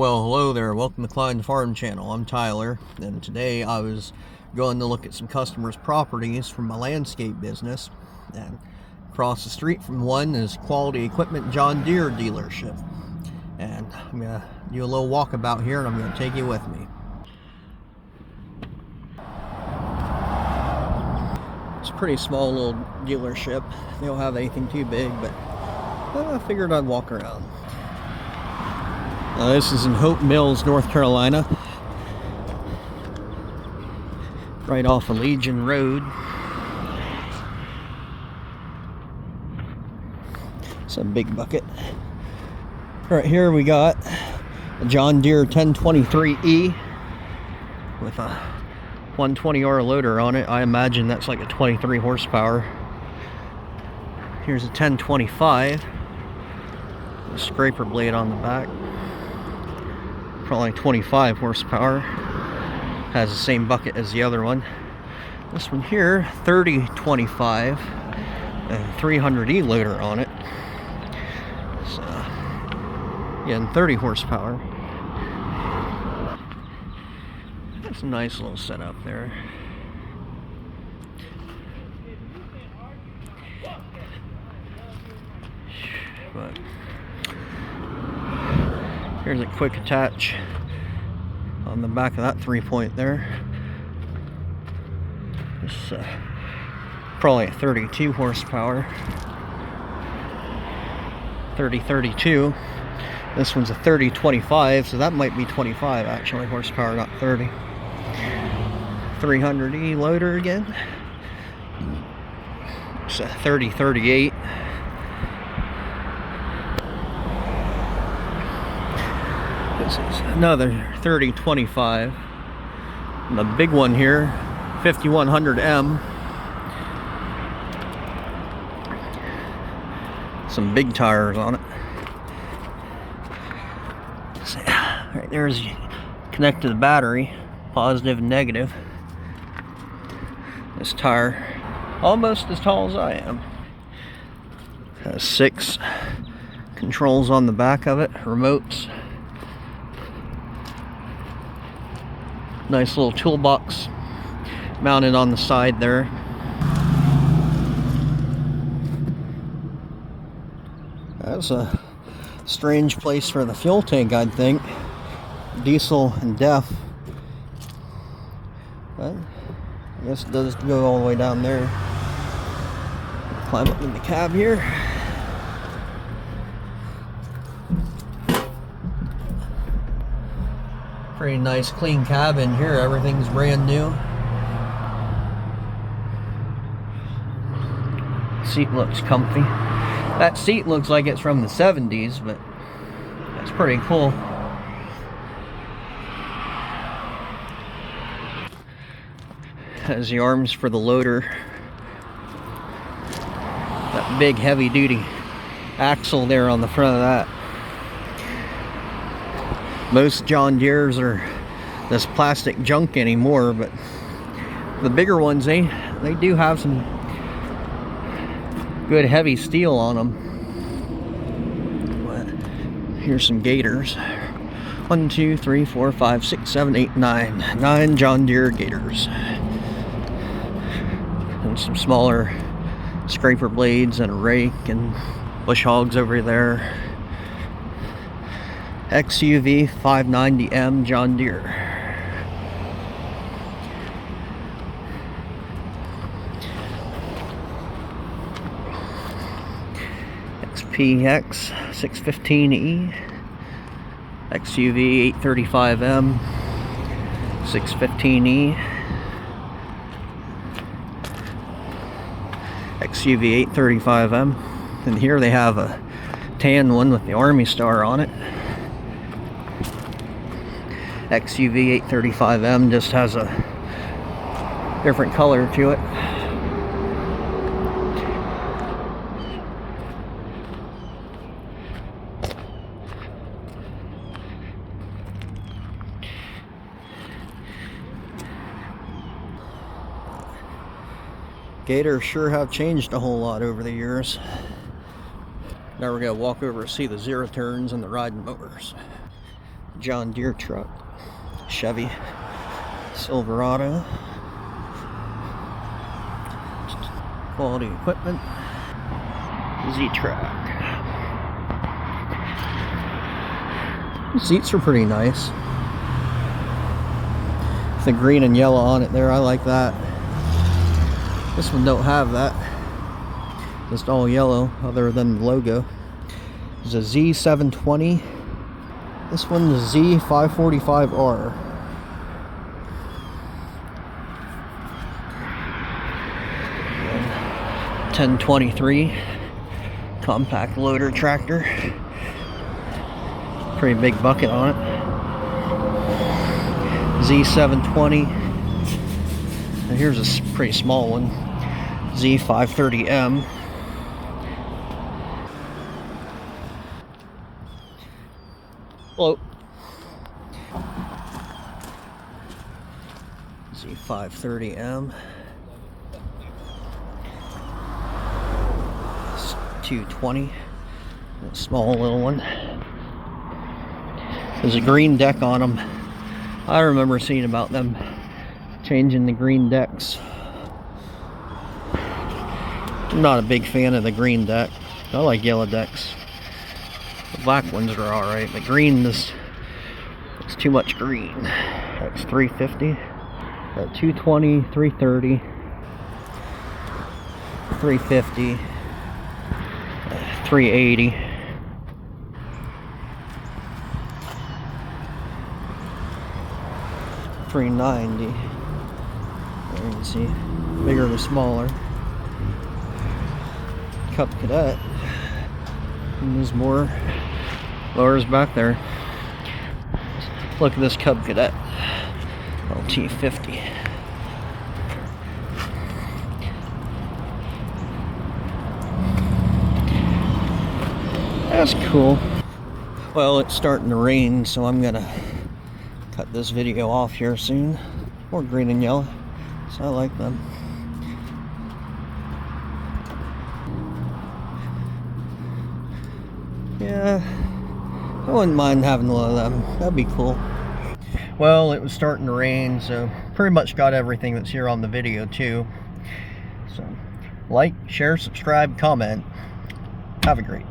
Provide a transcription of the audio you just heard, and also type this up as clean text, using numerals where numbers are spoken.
Well, hello there. Welcome to Klein Farm Channel. I'm Tyler, and today I was going to look at some customers' properties from my landscape business. And across the street from one is Quality Equipment John Deere Dealership. And I'm going to do a little walkabout here, and I'm going to take you with me. It's a pretty small little dealership. They don't have anything too big, but I figured I'd walk around. This is in Hope Mills, North Carolina, right off of Legion Road. It's a big bucket. Right here we got a John Deere 1023E with a 120R loader on it. I imagine that's like a 23 horsepower. Here's a 1025, a scraper blade on the back. Probably 25 horsepower. Has the same bucket as the other one. This one here, 3025, and 300E loader on it. So, again, 30 horsepower. That's a nice little setup there. But here's a quick attach on the back of that 3-point there. It's probably a 32 horsepower. 3032. This one's a 3025, so that might be 25 actually horsepower, not 30. 300E loader again. It's a 3038. This is another 3025. And the big one here, 5100M. Some big tires on it. So, right there's connect to the battery, positive and negative. This tire, almost as tall as I am. Has 6 controls on the back of it, remotes. Nice little toolbox mounted on the side there. That's a strange place for the fuel tank, I'd think. Diesel and DEF. But I guess it does go all the way down there. Climb up in the cab here. Pretty nice clean cabin here. Everything's brand new. Seat looks comfy. That seat looks like it's from the 70s, but that's pretty cool. Has the arms for the loader. That big heavy duty axle there on the front of that. Most John Deeres are this plastic junk anymore, but the bigger ones, they do have some good heavy steel on them. But here's some gators. 1, 2, 3, 4, 5, 6, 7, 8, 9. 9 John Deere gators. And some smaller scraper blades and a rake and bush hogs over there. XUV 590M John Deere. XPX 615E. XUV 835M 615E. XUV 835M. And here they have a tan one with the Army Star on it. XUV 835M just has a different color to it. Gators sure have changed a whole lot over the years. Now we're going to walk over and see the zero turns and the riding motors. John Deere truck, Chevy Silverado, quality equipment, Z-Track. The seats are pretty nice. The green and yellow on it there, I like that. This one don't have that. Just all yellow other than the logo. There's a Z720. This one is Z545R. And 1023 compact loader tractor. Pretty big bucket on it. Z720. And here's a pretty small one. Z530M. Hello. Z530M. It's 220. A small little one. There's a green deck on them. I remember seeing about them changing the green decks. I'm not a big fan of the green deck. I like yellow decks. The black ones are alright, but green is it's too much green. That's 350. 220, 330, 350, 380. $390. There you can see, bigger to smaller. Cub Cadet. And there's more lowers back there. Look at this Cub Cadet. LT50. That's cool. Well, it's starting to rain, so I'm gonna cut this video off here soon. More green and yellow, so I like them. Yeah, I wouldn't mind having one of them. That'd be cool. Well, it was starting to rain, so pretty much got everything that's here on the video too. So, like, share, subscribe, comment. Have a great day.